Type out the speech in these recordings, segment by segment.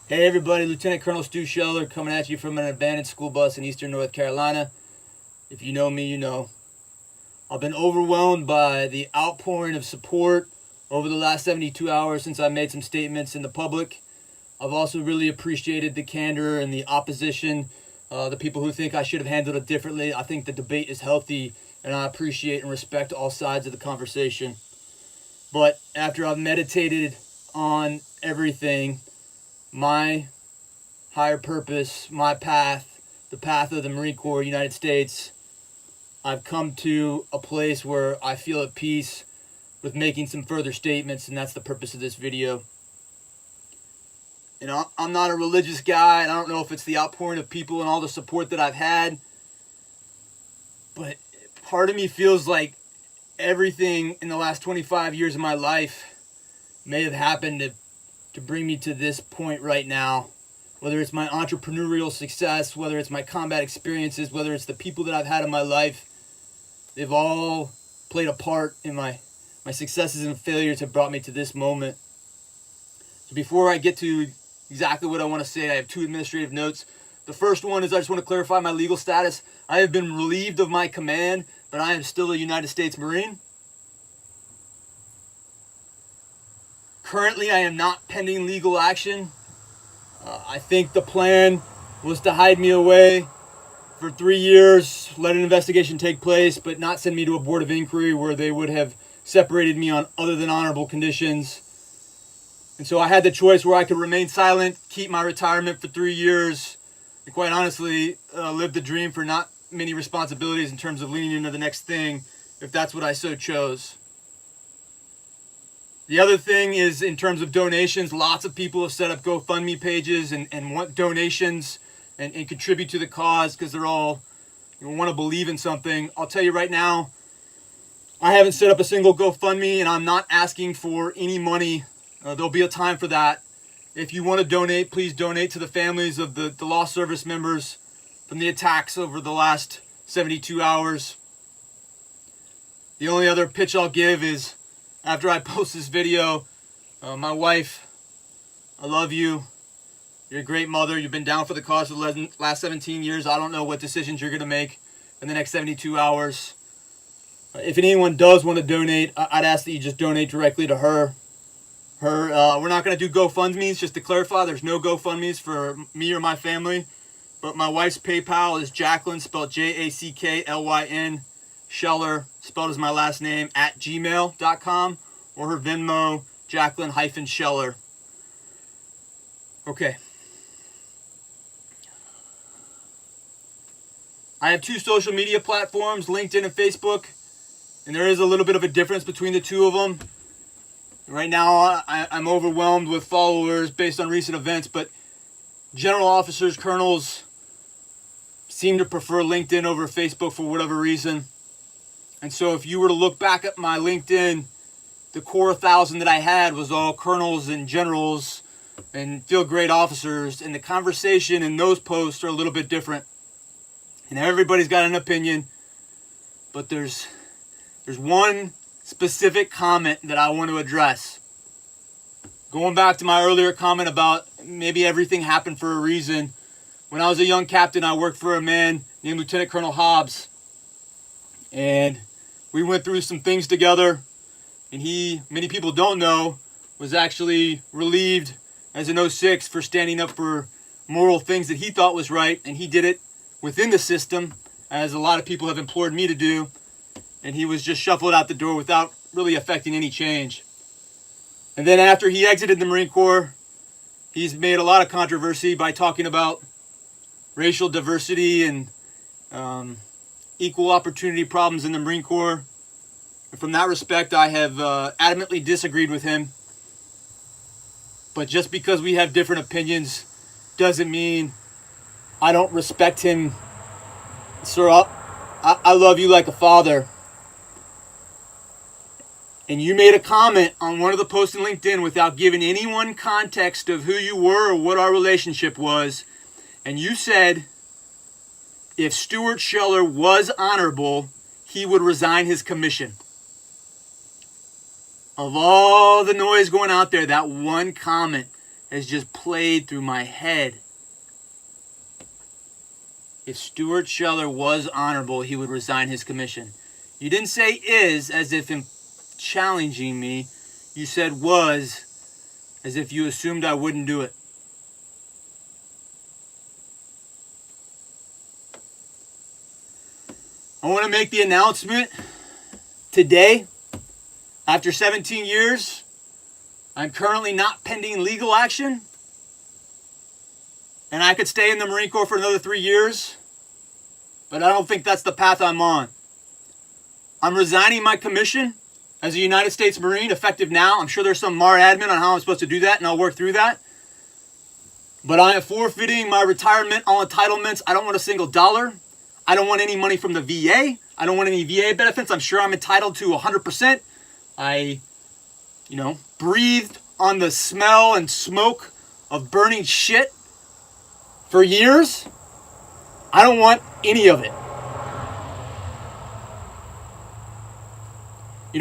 Hey everybody, Lieutenant Colonel Stuart Scheller coming at you from an abandoned school bus in eastern North Carolina. If you know me, you know. I've been overwhelmed by the outpouring of support over the last 72 hours since I made some statements in the public. I've also really appreciated the candor and the opposition, the people who think I should have handled it differently. I think the debate is healthy, and I appreciate and respect all sides of the conversation. But after I've meditated on everything, my higher purpose, my path, the path of the Marine Corps, United States, I've come to a place where I feel at peace with making some further statements, and that's the purpose of this video. You know, I'm not a religious guy, and I don't know if it's the outpouring of people and all the support that I've had, but part of me feels like everything in the last 25 years of my life may have happened to bring me to this point right now. Whether it's my entrepreneurial success, whether it's my combat experiences, whether it's the people that I've had in my life, they've all played a part in my successes and failures have brought me to this moment. So before I get to exactly what I want to say, I have two administrative notes. The first one is I just want to clarify my legal status. I have been relieved of my command, but I am still a United States Marine. Currently, I am not pending legal action. I think the plan was to hide me away for 3 years, let an investigation take place, but not send me to a board of inquiry where they would have separated me on other than honorable conditions. And so I had the choice where I could remain silent, keep my retirement for 3 years, and quite honestly, live the dream for not many responsibilities in terms of leaning into the next thing, if that's what I so chose. The other thing is in terms of donations, lots of people have set up GoFundMe pages and want donations and contribute to the cause because they're all want to believe in something. I'll tell you right now, I haven't set up a single GoFundMe and I'm not asking for any money. There'll be a time for that. If you want to donate, please donate to the families of the lost service members from the attacks over the last 72 hours. The only other pitch I'll give is after I post this video, my wife, I love you. You're a great mother. You've been down for the cause for the last 17 years. I don't know what decisions you're going to make in the next 72 hours. If anyone does want to donate, I'd ask that you just donate directly to her. We're not going to do GoFundMes. Just to clarify, there's no GoFundMes for me or my family. But my wife's PayPal is Jacqueline, spelled Jacklyn, Scheller, spelled as my last name, at gmail.com, or her Venmo, Jacqueline-Scheller. Okay. I have two social media platforms, LinkedIn and Facebook, and there is a little bit of a difference between the two of them. Right now, I'm overwhelmed with followers based on recent events, but general officers, colonels seem to prefer LinkedIn over Facebook for whatever reason. And so if you were to look back at my LinkedIn, the core 1,000 that I had was all colonels and generals and field grade officers. And the conversation in those posts are a little bit different. And everybody's got an opinion. But there's one specific comment that I want to address. Going back to my earlier comment about maybe everything happened for a reason. When I was a young captain, I worked for a man named Lieutenant Colonel Hobbs. And we went through some things together, and he, many people don't know, was actually relieved as an 06 for standing up for moral things that he thought was right, and he did it within the system, as a lot of people have implored me to do, and he was just shuffled out the door without really affecting any change. And then after he exited the Marine Corps, he's made a lot of controversy by talking about racial diversity and equal opportunity problems in the Marine Corps. And from that respect, I have adamantly disagreed with him. But just because we have different opinions doesn't mean I don't respect him. Sir, I love you like a father. And you made a comment on one of the posts in LinkedIn without giving anyone context of who you were or what our relationship was. And you said if Stuart Scheller was honorable, he would resign his commission. Of all the noise going out there, that one comment has just played through my head. If Stuart Scheller was honorable, he would resign his commission. You didn't say is, as if in challenging me. You said was, as if you assumed I wouldn't do it. I want to make the announcement today. After 17 years, I'm currently not pending legal action. And I could stay in the Marine Corps for another 3 years. But I don't think that's the path I'm on. I'm resigning my commission as a United States Marine, effective now. I'm sure there's some MAR admin on how I'm supposed to do that, and I'll work through that. But I am forfeiting my retirement, all entitlements. I don't want a single dollar. I don't want any money from the VA. I don't want any VA benefits. I'm sure I'm entitled to 100%. I, breathed on the smell and smoke of burning shit for years. I don't want any of it.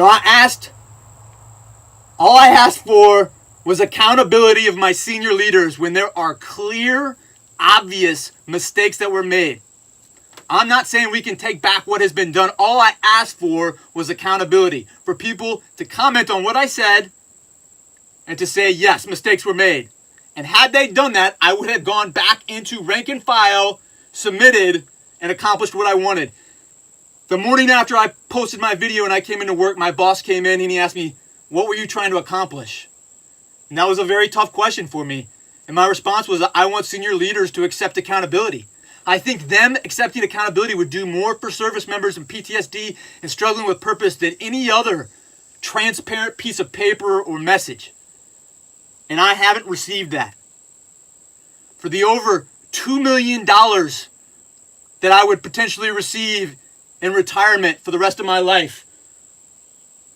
All I asked for was accountability of my senior leaders when there are clear, obvious mistakes that were made. I'm not saying we can take back what has been done. All I asked for was accountability. For people to comment on what I said and to say, yes, mistakes were made. And had they done that, I would have gone back into rank and file, submitted, and accomplished what I wanted. The morning after I posted my video and I came into work, my boss came in and he asked me, what were you trying to accomplish? And that was a very tough question for me. And my response was, I want senior leaders to accept accountability. I think them accepting accountability would do more for service members in PTSD and struggling with purpose than any other transparent piece of paper or message. And I haven't received that. For the over $2 million that I would potentially receive in retirement for the rest of my life,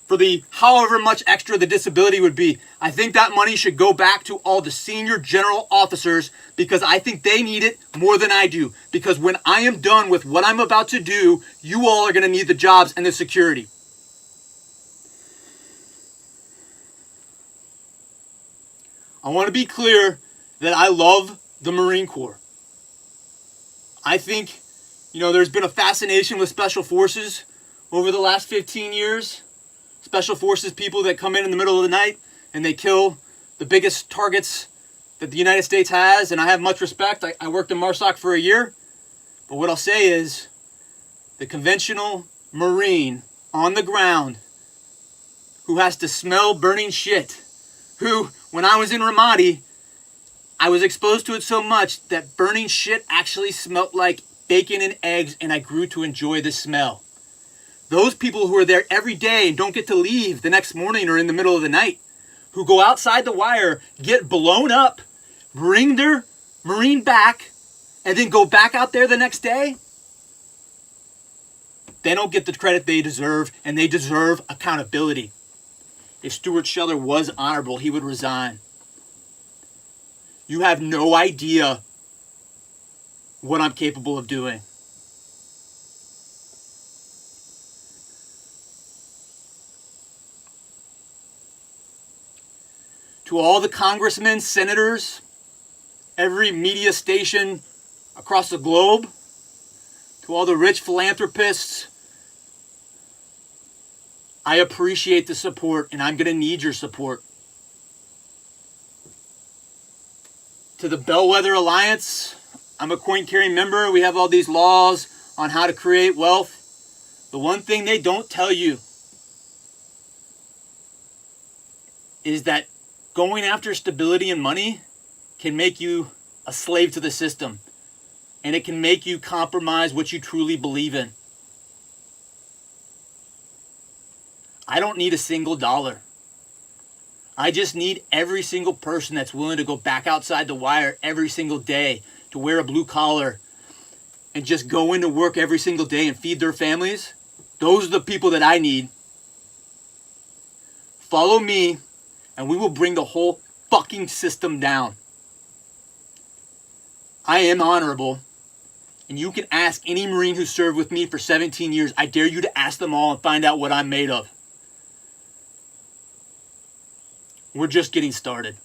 for the however much extra the disability would be, I think that money should go back to all the senior general officers because I think they need it more than I do. Because when I am done with what I'm about to do, you all are going to need the jobs and the security. I want to be clear that I love the Marine Corps. I think, there's been a fascination with Special Forces over the last 15 years. Special Forces people that come in the middle of the night and they kill the biggest targets that the United States has. And I have much respect. I worked in MARSOC for a year. But what I'll say is the conventional Marine on the ground who has to smell burning shit, who, when I was in Ramadi, I was exposed to it so much that burning shit actually smelled like bacon and eggs, and I grew to enjoy the smell. Those people who are there every day and don't get to leave the next morning or in the middle of the night, who go outside the wire, get blown up, bring their Marine back, and then go back out there the next day, they don't get the credit they deserve, and they deserve accountability. If Stuart Scheller was honorable, he would resign. You have no idea what I'm capable of doing. To all the congressmen, senators, every media station across the globe, to all the rich philanthropists, I appreciate the support, and I'm going to need your support. To the Bellwether Alliance, I'm a coin-carrying member. We have all these laws on how to create wealth. The one thing they don't tell you is that going after stability and money can make you a slave to the system. And it can make you compromise what you truly believe in. I don't need a single dollar. I just need every single person that's willing to go back outside the wire every single day, to wear a blue collar, and just go into work every single day and feed their families. Those are the people that I need. Follow me, and we will bring the whole fucking system down. I am honorable, and you can ask any Marine who served with me for 17 years. I dare you to ask them all and find out what I'm made of. We're just getting started.